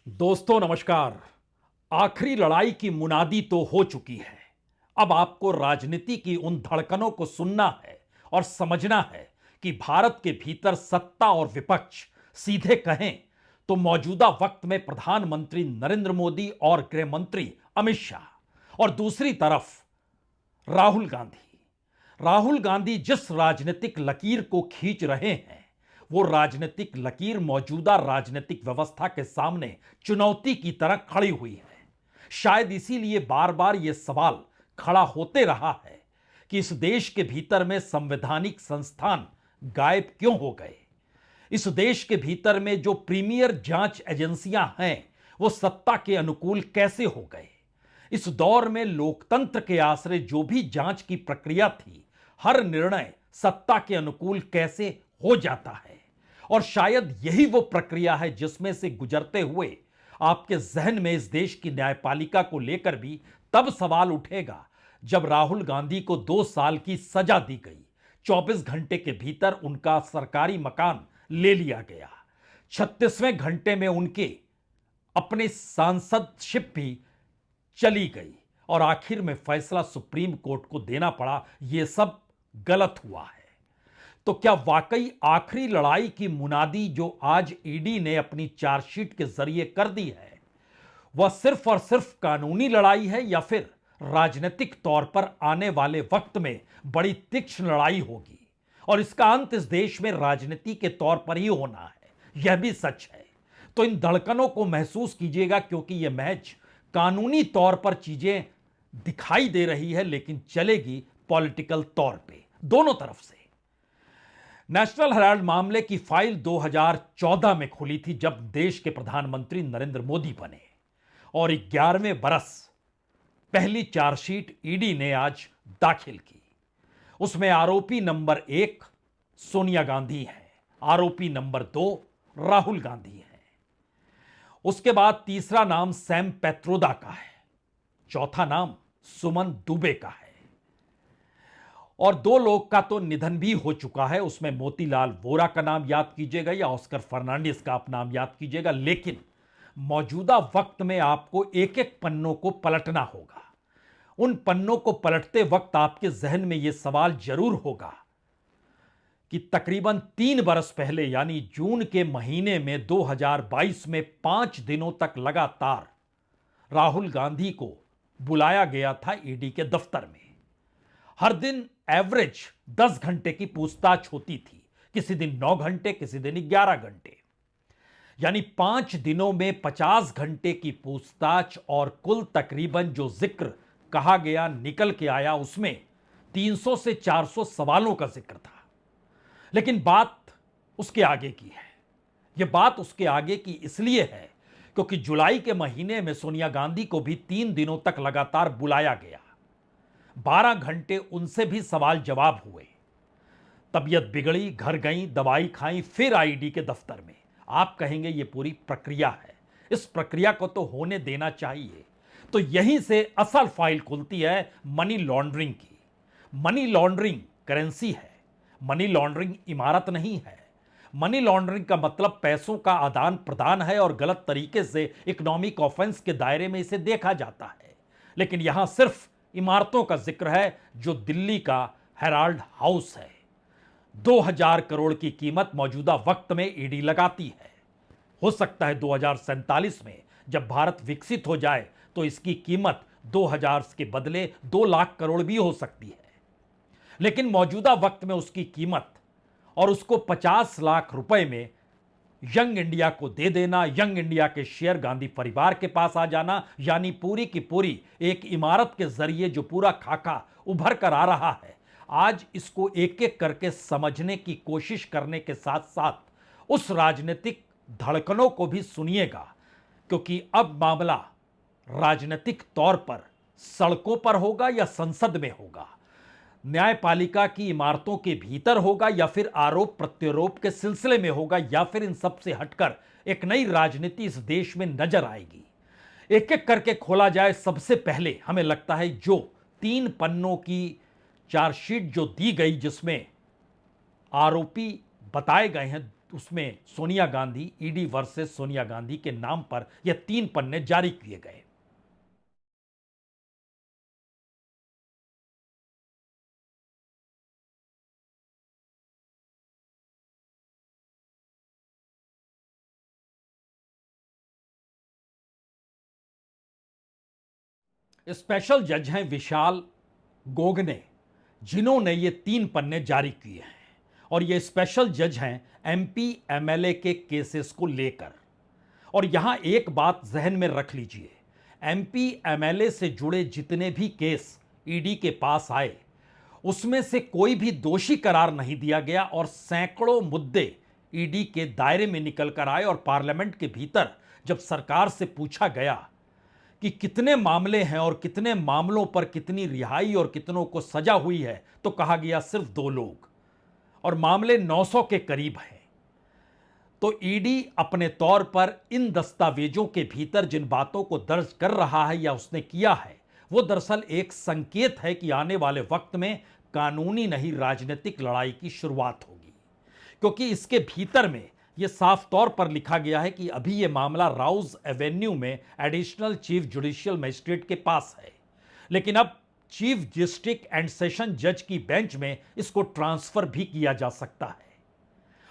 दोस्तों नमस्कार। आखिरी लड़ाई की मुनादी तो हो चुकी है। अब आपको राजनीति की उन धड़कनों को सुनना है और समझना है कि भारत के भीतर सत्ता और विपक्ष, सीधे कहें तो मौजूदा वक्त में प्रधानमंत्री नरेंद्र मोदी और गृह मंत्री अमित शाह, और दूसरी तरफ राहुल गांधी। राहुल गांधी जिस राजनीतिक लकीर को खींच रहे हैं, वो राजनीतिक लकीर मौजूदा राजनीतिक व्यवस्था के सामने चुनौती की तरह खड़ी हुई है। शायद इसीलिए बार बार यह सवाल खड़ा होते रहा है कि इस देश के भीतर में संवैधानिक संस्थान गायब क्यों हो गए। इस देश के भीतर में जो प्रीमियर जांच एजेंसियां हैं, वो सत्ता के अनुकूल कैसे हो गए। इस दौर में लोकतंत्र के आश्रय जो भी जांच की प्रक्रिया थी, हर निर्णय सत्ता के अनुकूल कैसे हो जाता है। और शायद यही वो प्रक्रिया है जिसमें से गुजरते हुए आपके जहन में इस देश की न्यायपालिका को लेकर भी तब सवाल उठेगा जब राहुल गांधी को 2 साल की सजा दी गई, 24 घंटे के भीतर उनका सरकारी मकान ले लिया गया, 36वें घंटे में उनके अपने सांसदशिप भी चली गई और आखिर में फैसला सुप्रीम कोर्ट को देना पड़ा। यह सब गलत हुआ है। तो क्या वाकई आखिरी लड़ाई की मुनादी जो आज ईडी ने अपनी चार्जशीट के जरिए कर दी है, वह सिर्फ और सिर्फ कानूनी लड़ाई है, या फिर राजनीतिक तौर पर आने वाले वक्त में बड़ी तीक्ष्ण लड़ाई होगी और इसका अंत इस देश में राजनीति के तौर पर ही होना है? यह भी सच है। तो इन धड़कनों को महसूस कीजिएगा, क्योंकि यह महज कानूनी तौर पर चीजें दिखाई दे रही है, लेकिन चलेगी पॉलिटिकल तौर पे दोनों तरफ से। नेशनल हेराल्ड मामले की फाइल 2014 में खुली थी, जब देश के प्रधानमंत्री नरेंद्र मोदी बने, और 11वें बरस पहली चार्जशीट ईडी ने आज दाखिल की। उसमें आरोपी नंबर 1 सोनिया गांधी है, आरोपी नंबर 2 राहुल गांधी है, उसके बाद तीसरा नाम सैम पैत्रोदा का है, चौथा नाम सुमन दुबे का है, और 2 लोग का तो निधन भी हो चुका है। उसमें मोतीलाल वोरा का नाम याद कीजिएगा या ऑस्कर फर्नांडिस का आप नाम याद कीजिएगा। लेकिन मौजूदा वक्त में आपको एक एक पन्नों को पलटना होगा। उन पन्नों को पलटते वक्त आपके जहन में यह सवाल जरूर होगा कि तकरीबन 3 बरस पहले, यानी जून के महीने में 2022 में 5 दिनों तक लगातार राहुल गांधी को बुलाया गया था ईडी के दफ्तर में। हर दिन एवरेज 10 घंटे की पूछताछ होती थी, किसी दिन 9 घंटे, किसी दिन 11 घंटे, यानी 5 दिनों में 50 घंटे की पूछताछ, और कुल तकरीबन जो जिक्र कहा गया निकल के आया, उसमें 300 से 400 सवालों का जिक्र था। लेकिन बात उसके आगे की है। यह बात उसके आगे की इसलिए है क्योंकि जुलाई के महीने में सोनिया गांधी को भी 3 दिनों तक लगातार बुलाया गया। 12 घंटे उनसे भी सवाल जवाब हुए। तबीयत बिगड़ी, घर गई, दवाई खाई, फिर आईडी के दफ्तर में। आप कहेंगे ये पूरी प्रक्रिया है, इस प्रक्रिया को तो होने देना चाहिए। तो यहीं से असल फाइल खुलती है मनी लॉन्ड्रिंग की। मनी लॉन्ड्रिंग करेंसी है, मनी लॉन्ड्रिंग इमारत नहीं है। मनी लॉन्ड्रिंग का मतलब पैसों का आदान प्रदान है, और गलत तरीके से इकोनॉमिक ऑफेंस के दायरे में इसे देखा जाता है। लेकिन यहां सिर्फ इमारतों का जिक्र है, जो दिल्ली का हेराल्ड हाउस है। 2000 करोड़ की कीमत मौजूदा वक्त में ईडी लगाती है। हो सकता है 2047 में जब भारत विकसित हो जाए तो इसकी कीमत 2000 के बदले 2 लाख करोड़ भी हो सकती है। लेकिन मौजूदा वक्त में उसकी कीमत, और उसको 50 लाख रुपए में यंग इंडिया को दे देना, यंग इंडिया के शेयर गांधी परिवार के पास आ जाना, यानी पूरी की पूरी एक इमारत के जरिए जो पूरा खाका उभर कर आ रहा है, आज इसको एक एक करके समझने की कोशिश करने के साथ साथ उस राजनीतिक धड़कनों को भी सुनिएगा, क्योंकि अब मामला राजनीतिक तौर पर सड़कों पर होगा या संसद में होगा, न्यायपालिका की इमारतों के भीतर होगा, या फिर आरोप प्रत्यारोप के सिलसिले में होगा, या फिर इन सब से हटकर एक नई राजनीति इस देश में नजर आएगी। एक एक करके खोला जाए। सबसे पहले हमें लगता है जो 3 पन्नों की चार्जशीट जो दी गई, जिसमें आरोपी बताए गए हैं उसमें सोनिया गांधी, ईडी वर्सेस सोनिया गांधी के नाम पर यह 3 पन्ने जारी किए गए। स्पेशल जज हैं विशाल गोगने, जिन्होंने ये 3 पन्ने जारी किए हैं, और ये स्पेशल जज हैं एमपी एमएलए के केसेस को लेकर। और यहां एक बात जहन में रख लीजिए, एमपी एमएलए से जुड़े जितने भी केस ईडी के पास आए, उसमें से कोई भी दोषी करार नहीं दिया गया, और सैकड़ों मुद्दे ईडी के दायरे में निकल कर आए। और पार्लियामेंट के भीतर जब सरकार से पूछा गया कि कितने मामले हैं और कितने मामलों पर कितनी रिहाई और कितनों को सजा हुई है, तो कहा गया सिर्फ 2 लोग, और मामले 900 के करीब हैं। तो ईडी अपने तौर पर इन दस्तावेजों के भीतर जिन बातों को दर्ज कर रहा है या उसने किया है, वो दरअसल एक संकेत है कि आने वाले वक्त में कानूनी नहीं राजनीतिक लड़ाई की शुरुआत होगी। क्योंकि इसके भीतर में यह साफ तौर पर लिखा गया है कि अभी यह मामला राउज एवेन्यू में एडिशनल चीफ जुडिशियल मजिस्ट्रेट के पास है, लेकिन अब चीफ डिस्ट्रिक्ट एंड सेशन जज की बेंच में इसको ट्रांसफर भी किया जा सकता है।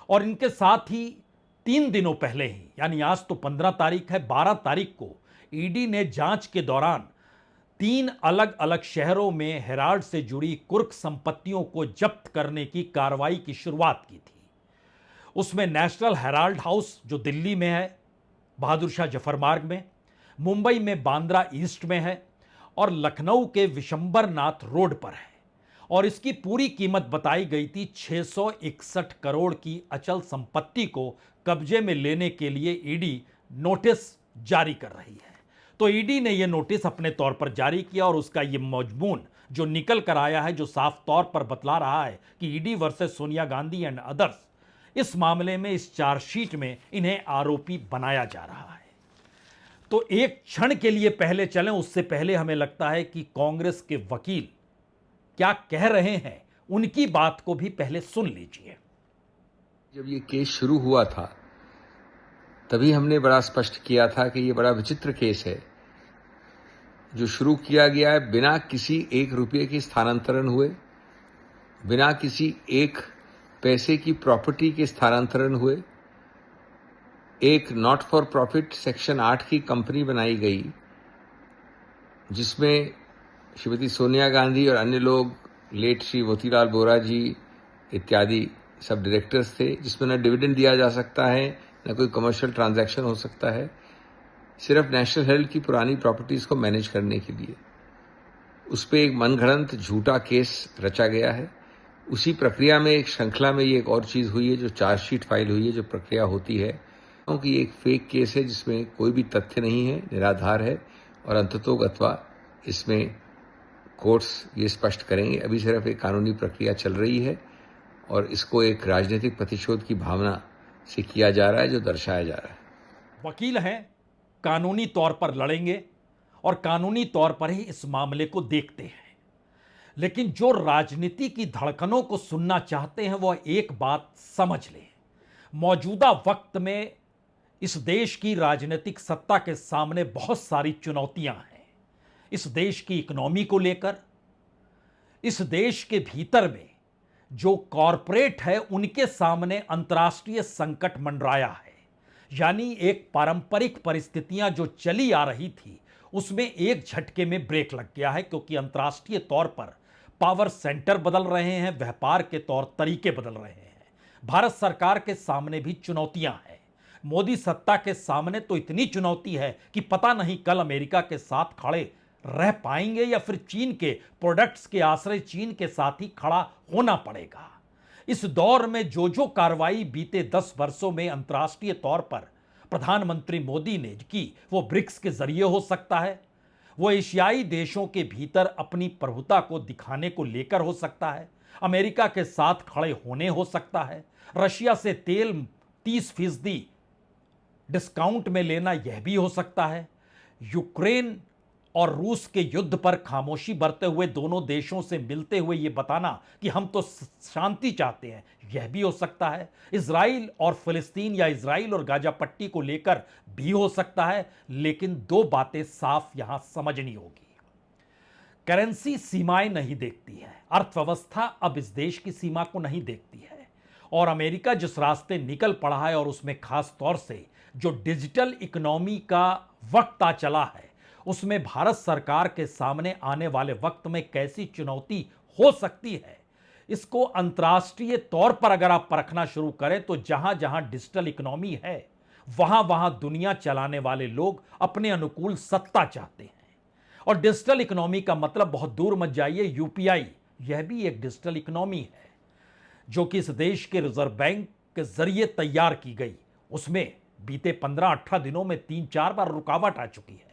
और इनके साथ ही 3 दिनों पहले ही, यानी आज तो 15 तारीख है, 12 तारीख को ईडी ने जांच के दौरान 3 अलग अलग शहरों में हेराल्ड से जुड़ी कुर्क संपत्तियों को जब्त करने की कार्रवाई की शुरुआत की थी। उसमें नेशनल हेराल्ड हाउस जो दिल्ली में है, बहादुर शाह जफर मार्ग में, मुंबई में बांद्रा ईस्ट में है, और लखनऊ के विशंबरनाथ रोड पर है। और इसकी पूरी कीमत बताई गई थी 661 करोड़ की अचल संपत्ति को कब्जे में लेने के लिए ईडी नोटिस जारी कर रही है। तो ईडी ने यह नोटिस अपने तौर पर जारी किया, और उसका यह मजमून जो निकल कर आया है, जो साफ तौर पर बतला रहा है कि ED versus Sonia Gandhi and others, इस मामले में इस चार्जशीट में इन्हें आरोपी बनाया जा रहा है। तो एक क्षण के लिए पहले चलें, उससे पहले हमें लगता है कि कांग्रेस के वकील क्या कह रहे हैं, उनकी बात को भी पहले सुन लीजिए। जब ये केस शुरू हुआ था, तभी हमने बड़ा स्पष्ट किया था कि ये बड़ा विचित्र केस है, जो शुरू किया गया है बिना किसी 1 रुपये की स्थानांतरण हुए, बिना किसी 1 पैसे की प्रॉपर्टी के स्थानांतरण हुए। एक नॉट फॉर प्रॉफिट सेक्शन 8 की कंपनी बनाई गई, जिसमें श्रीमती सोनिया गांधी और अन्य लोग, लेट श्री मोतीलाल वोरा जी इत्यादि सब डायरेक्टर्स थे, जिसमें न डिविडेंड दिया जा सकता है, न कोई कमर्शियल ट्रांजैक्शन हो सकता है, सिर्फ नेशनल हेल्थ की पुरानी प्रॉपर्टीज को मैनेज करने के लिए। उस पर एक मनगढ़ंत झूठा केस रचा गया है। उसी प्रक्रिया में एक श्रृंखला में ये एक और चीज हुई है, जो चार्जशीट फाइल हुई है, जो प्रक्रिया होती है, क्योंकि एक फेक केस है जिसमें कोई भी तथ्य नहीं है, निराधार है, और अंततोगत्वा इसमें कोर्ट्स ये स्पष्ट करेंगे। अभी सिर्फ एक कानूनी प्रक्रिया चल रही है, और इसको एक राजनीतिक प्रतिशोध की भावना से किया जा रहा है, जो दर्शाया जा रहा है। वकील हैं, कानूनी तौर पर लड़ेंगे और कानूनी तौर पर ही इस मामले को देखते हैं। लेकिन जो राजनीति की धड़कनों को सुनना चाहते हैं, वह एक बात समझ लें, मौजूदा वक्त में इस देश की राजनीतिक सत्ता के सामने बहुत सारी चुनौतियां हैं। इस देश की इकोनॉमी को लेकर, इस देश के भीतर में जो कॉरपोरेट है, उनके सामने अंतर्राष्ट्रीय संकट मंडराया है। यानी एक पारंपरिक परिस्थितियां जो चली आ रही थी, उसमें एक झटके में ब्रेक लग गया है, क्योंकि अंतर्राष्ट्रीय तौर पर पावर सेंटर बदल रहे हैं, व्यापार के तौर तरीके बदल रहे हैं। भारत सरकार के सामने भी चुनौतियां हैं। मोदी सत्ता के सामने तो इतनी चुनौती है कि पता नहीं कल अमेरिका के साथ खड़े रह पाएंगे या फिर चीन के प्रोडक्ट्स के आश्रय चीन के साथ ही खड़ा होना पड़ेगा। इस दौर में जो कार्रवाई बीते 10 वर्षों में अंतर्राष्ट्रीय तौर पर प्रधानमंत्री मोदी ने की, वो ब्रिक्स के जरिए हो सकता है, वो एशियाई देशों के भीतर अपनी प्रभुता को दिखाने को लेकर हो सकता है, अमेरिका के साथ खड़े होने हो सकता है, रशिया से तेल 30% डिस्काउंट में लेना यह भी हो सकता है, यूक्रेन और रूस के युद्ध पर खामोशी बरते हुए दोनों देशों से मिलते हुए यह बताना कि हम तो शांति चाहते हैं, यह भी हो सकता है। इजराइल और फिलिस्तीन या इजराइल और गाजा पट्टी को लेकर भी हो सकता है, लेकिन दो बातें साफ यहां समझनी होगी। करेंसी सीमाएं नहीं देखती है, अर्थव्यवस्था अब इस देश की सीमा को नहीं देखती है, और अमेरिका जिस रास्ते निकल पड़ा है और उसमें खास तौर से जो डिजिटल इकोनॉमी का वक्त आ चला है, उसमें भारत सरकार के सामने आने वाले वक्त में कैसी चुनौती हो सकती है, इसको अंतर्राष्ट्रीय तौर पर अगर आप परखना शुरू करें तो जहां जहां डिजिटल इकोनॉमी है वहां वहां दुनिया चलाने वाले लोग अपने अनुकूल सत्ता चाहते हैं। और डिजिटल इकोनॉमी का मतलब बहुत दूर मत जाइए, यूपीआई यह भी एक डिजिटल इकोनॉमी है जो कि इस देश के रिजर्व बैंक के जरिए तैयार की गई। उसमें बीते 15-18 दिनों में 3-4 बार रुकावट आ चुकी है।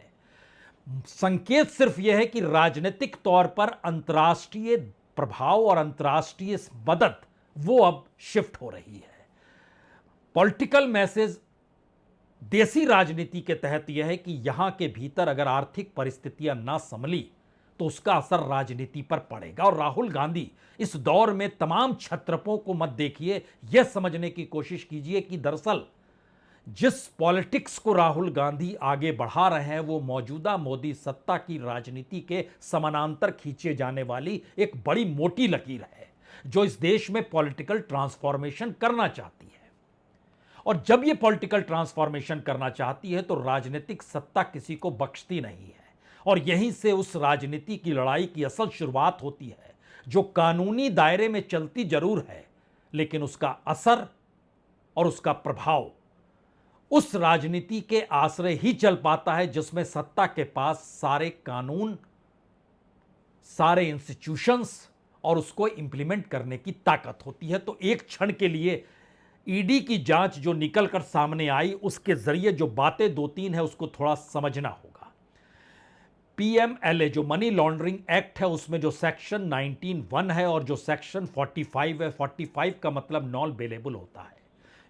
संकेत सिर्फ यह है कि राजनीतिक तौर पर अंतर्राष्ट्रीय प्रभाव और अंतर्राष्ट्रीय मदद वो अब शिफ्ट हो रही है। पॉलिटिकल मैसेज देसी राजनीति के तहत यह है कि यहां के भीतर अगर आर्थिक परिस्थितियां ना संभली तो उसका असर राजनीति पर पड़ेगा। और राहुल गांधी इस दौर में तमाम छत्रपों को मत देखिए, यह समझने की कोशिश कीजिए कि दरअसल जिस पॉलिटिक्स को राहुल गांधी आगे बढ़ा रहे हैं वो मौजूदा मोदी सत्ता की राजनीति के समानांतर खींचे जाने वाली एक बड़ी मोटी लकीर है जो इस देश में पॉलिटिकल ट्रांसफॉर्मेशन करना चाहती है। और जब ये पॉलिटिकल ट्रांसफॉर्मेशन करना चाहती है तो राजनीतिक सत्ता किसी को बख्शती नहीं है, और यहीं से उस राजनीति की लड़ाई की असल शुरुआत होती है जो कानूनी दायरे में चलती जरूर है, लेकिन उसका असर और उसका प्रभाव उस राजनीति के आश्रय ही चल पाता है जिसमें सत्ता के पास सारे कानून, सारे इंस्टीट्यूशंस और उसको इंप्लीमेंट करने की ताकत होती है। तो एक क्षण के लिए ईडी की जांच जो निकलकर सामने आई उसके जरिए जो बातें 2-3 है उसको थोड़ा समझना होगा। पीएमएलए जो मनी लॉन्ड्रिंग एक्ट है उसमें जो सेक्शन 19(1) है और जो सेक्शन 45 है, 45 का मतलब नॉन बेलेबल होता है।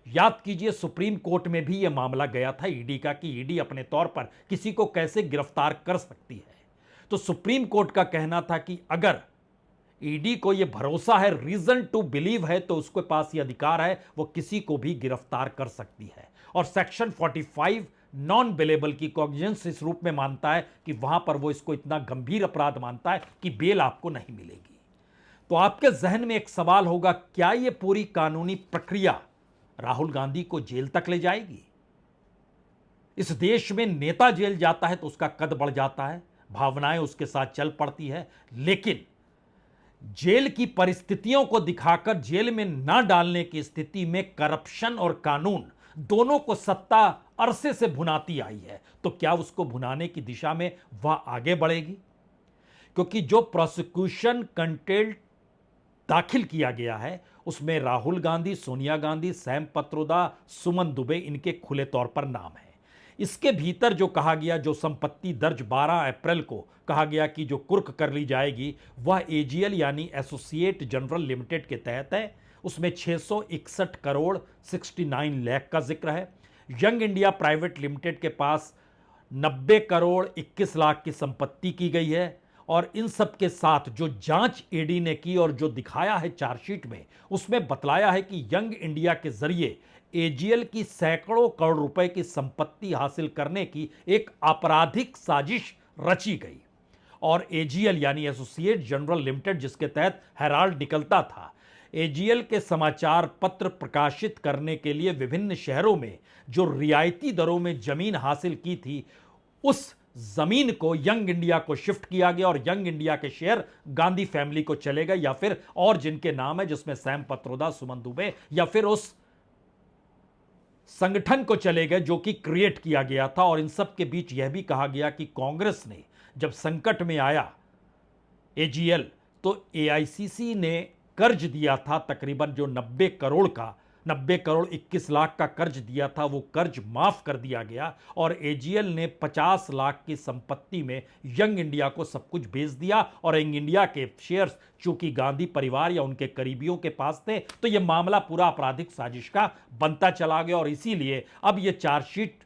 याद कीजिए सुप्रीम कोर्ट में भी यह मामला गया था ईडी का कि ईडी अपने तौर पर किसी को कैसे गिरफ्तार कर सकती है। तो सुप्रीम कोर्ट का कहना था कि अगर ईडी को यह भरोसा है, रीजन टू बिलीव है, तो उसके पास यह अधिकार है, वो किसी को भी गिरफ्तार कर सकती है। और सेक्शन 45 नॉन बेलेबल की कॉग्निजेंस इस रूप में मानता है कि वहां पर वो इसको इतना गंभीर अपराध मानता है कि बेल आपको नहीं मिलेगी। तो आपके जहन में एक सवाल होगा, क्या यह पूरी कानूनी प्रक्रिया राहुल गांधी को जेल तक ले जाएगी? इस देश में नेता जेल जाता है तो उसका कद बढ़ जाता है, भावनाएं उसके साथ चल पड़ती है, लेकिन जेल की परिस्थितियों को दिखाकर जेल में ना डालने की स्थिति में करप्शन और कानून दोनों को सत्ता अरसे से भुनाती आई है। तो क्या उसको भुनाने की दिशा में वह आगे बढ़ेगी? क्योंकि जो प्रोसिक्यूशन कंटेम्प्ट दाखिल किया गया है उसमें राहुल गांधी, सोनिया गांधी, सैम पत्रोदा, सुमन दुबे इनके खुले तौर पर नाम है। इसके भीतर जो कहा गया, जो संपत्ति दर्ज 12 अप्रैल को कहा गया कि जो कुर्क कर ली जाएगी वह एजीएल यानी एसोसिएट जनरल लिमिटेड के तहत है। उसमें 661 करोड़ 69 लाख का जिक्र है। यंग इंडिया प्राइवेट लिमिटेड के पास 90 करोड़ 21 लाख की संपत्ति की गई है। और इन सब के साथ जो जांच ईडी ने की और जो दिखाया है चार्जशीट में, उसमें बतलाया है कि यंग इंडिया के जरिए एजीएल की सैकड़ों करोड़ रुपए की संपत्ति हासिल करने की एक आपराधिक साजिश रची गई। और एजीएल यानी एसोसिएट जनरल लिमिटेड जिसके तहत हेराल्ड निकलता था, एजीएल के समाचार पत्र प्रकाशित करने के लिए विभिन्न शहरों में जो रियायती दरों में जमीन हासिल की थी, उस जमीन को यंग इंडिया को शिफ्ट किया गया और यंग इंडिया के शेयर गांधी फैमिली को चले गए, या फिर और जिनके नाम है जिसमें सैम पत्रोदा, सुमन दुबे, या फिर उस संगठन को चले गए जो कि क्रिएट किया गया था। और इन सब के बीच यह भी कहा गया कि कांग्रेस ने जब संकट में आया एजीएल, तो एआईसीसी ने कर्ज दिया था तकरीबन जो 90 करोड़ 21 लाख का कर्ज दिया था, वो कर्ज माफ कर दिया गया और एजीएल ने 50 लाख की संपत्ति में यंग इंडिया को सब कुछ बेच दिया। और यंग इंडिया के शेयर्स चूंकि गांधी परिवार या उनके करीबियों के पास थे, तो यह मामला पूरा आपराधिक साजिश का बनता चला गया। और इसीलिए अब यह चार्जशीट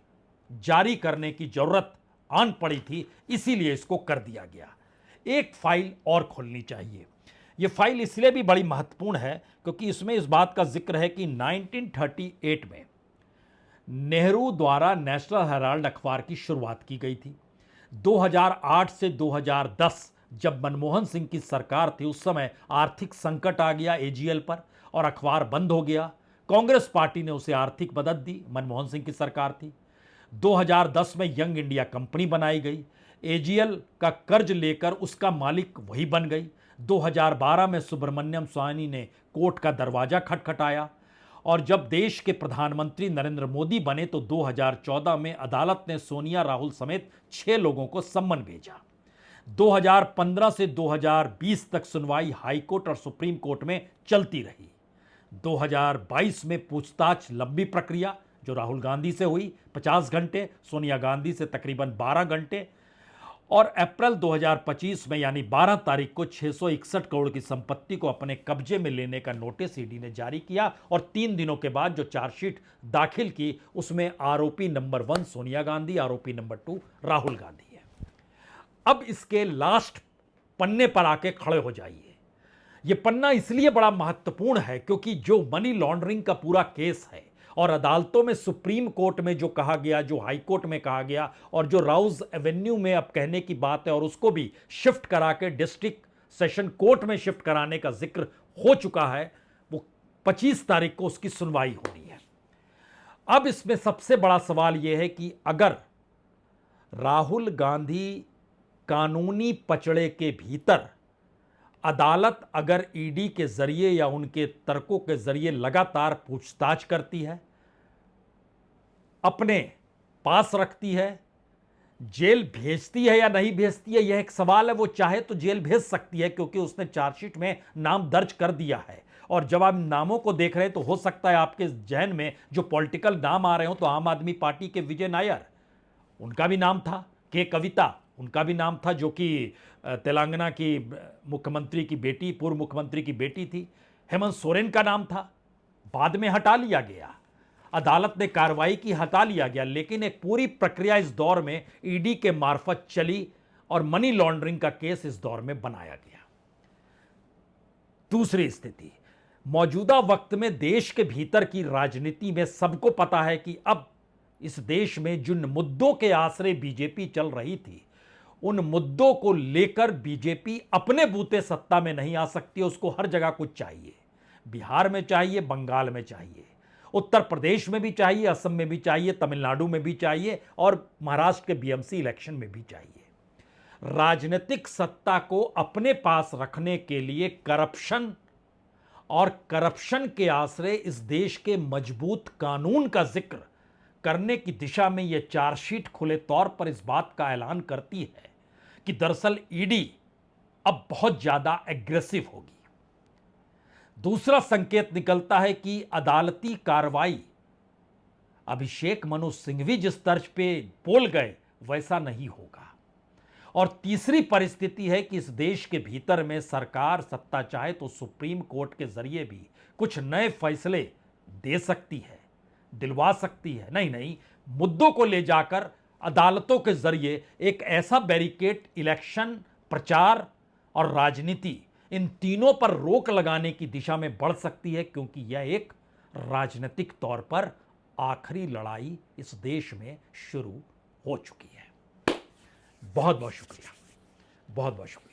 जारी करने की जरूरत आन पड़ी थी, इसीलिए इसको कर दिया गया। एक फाइल और खोलनी चाहिए। ये फाइल इसलिए भी बड़ी महत्वपूर्ण है क्योंकि इसमें इस बात का जिक्र है कि 1938 में नेहरू द्वारा नेशनल हेराल्ड अखबार की शुरुआत की गई थी। 2008 से 2010 जब मनमोहन सिंह की सरकार थी, उस समय आर्थिक संकट आ गया एजीएल पर और अखबार बंद हो गया। कांग्रेस पार्टी ने उसे आर्थिक मदद दी, मनमोहन सिंह की सरकार थी। 2010 में यंग इंडिया कंपनी बनाई गई, एजीएल का कर्ज लेकर उसका मालिक वही बन गई। 2012 में सुब्रमण्यम स्वामी ने कोर्ट का दरवाजा खटखटाया और जब देश के प्रधानमंत्री नरेंद्र मोदी बने तो 2014 में अदालत ने सोनिया, राहुल समेत 6 लोगों को सम्मन भेजा। 2015 से 2020 तक सुनवाई हाईकोर्ट और सुप्रीम कोर्ट में चलती रही। 2022 में पूछताछ लंबी प्रक्रिया जो राहुल गांधी से हुई 50 घंटे, सोनिया गांधी से तकरीबन 12 घंटे, और अप्रैल 2025 में यानी 12 तारीख को 661 करोड़ की संपत्ति को अपने कब्जे में लेने का नोटिस ईडी ने जारी किया और 3 दिनों के बाद जो चार्जशीट दाखिल की उसमें आरोपी नंबर 1 सोनिया गांधी, आरोपी नंबर 2 राहुल गांधी है। अब इसके लास्ट पन्ने पर आके खड़े हो जाइए। यह पन्ना इसलिए बड़ा महत्वपूर्ण है क्योंकि जो मनी लॉन्ड्रिंग का पूरा केस है और अदालतों में, सुप्रीम कोर्ट में जो कहा गया, जो हाई कोर्ट में कहा गया और जो राउज एवेन्यू में अब कहने की बात है और उसको भी शिफ्ट करा के डिस्ट्रिक्ट सेशन कोर्ट में शिफ्ट कराने का जिक्र हो चुका है, वो 25 तारीख को उसकी सुनवाई होनी है। अब इसमें सबसे बड़ा सवाल यह है कि अगर राहुल गांधी कानूनी पचड़े के भीतर अदालत अगर ईडी के जरिए या उनके तर्कों के जरिए लगातार पूछताछ करती है, अपने पास रखती है, जेल भेजती है या नहीं भेजती है, यह एक सवाल है। वो चाहे तो जेल भेज सकती है क्योंकि उसने चार्जशीट में नाम दर्ज कर दिया है। और जब आप नामों को देख रहे हैं तो हो सकता है आपके जहन में जो पॉलिटिकल नाम आ रहे हो तो आम आदमी पार्टी के विजय नायर, उनका भी नाम था, के कविता, उनका भी नाम था, जो कि तेलंगाना की मुख्यमंत्री की बेटी, पूर्व मुख्यमंत्री की बेटी थी। हेमंत सोरेन का नाम था, बाद में हटा लिया गया, अदालत ने कार्रवाई की, हटा लिया गया। लेकिन एक पूरी प्रक्रिया इस दौर में ईडी के मार्फत चली और मनी लॉन्ड्रिंग का केस इस दौर में बनाया गया। दूसरी स्थिति, मौजूदा वक्त में देश के भीतर की राजनीति में सबको पता है कि अब इस देश में जिन मुद्दों के आश्रय बीजेपी चल रही थी, उन मुद्दों को लेकर बीजेपी अपने बूते सत्ता में नहीं आ सकती। उसको हर जगह कुछ चाहिए, बिहार में चाहिए, बंगाल में चाहिए, उत्तर प्रदेश में भी चाहिए, असम में भी चाहिए, तमिलनाडु में भी चाहिए और महाराष्ट्र के बीएमसी इलेक्शन में भी चाहिए। राजनीतिक सत्ता को अपने पास रखने के लिए करप्शन और करप्शन के आश्रय इस देश के मजबूत कानून का जिक्र करने की दिशा में यह चार्जशीट खुले तौर पर इस बात का ऐलान करती है कि दरअसल ईडी अब बहुत ज्यादा एग्रेसिव होगी। दूसरा संकेत निकलता है कि अदालती कार्रवाई अभिषेक मनु सिंघवी जिस तर्ज पे बोल गए वैसा नहीं होगा। और तीसरी परिस्थिति है कि इस देश के भीतर में सरकार सत्ता चाहे तो सुप्रीम कोर्ट के जरिए भी कुछ नए फैसले दे सकती है, दिलवा सकती है। नहीं, मुद्दों को ले जाकर अदालतों के जरिए एक ऐसा बैरिकेड इलेक्शन, प्रचार और राजनीति, इन तीनों पर रोक लगाने की दिशा में बढ़ सकती है क्योंकि यह एक राजनीतिक तौर पर आखिरी लड़ाई इस देश में शुरू हो चुकी है। बहुत बहुत शुक्रिया, बहुत बहुत शुक्रिया।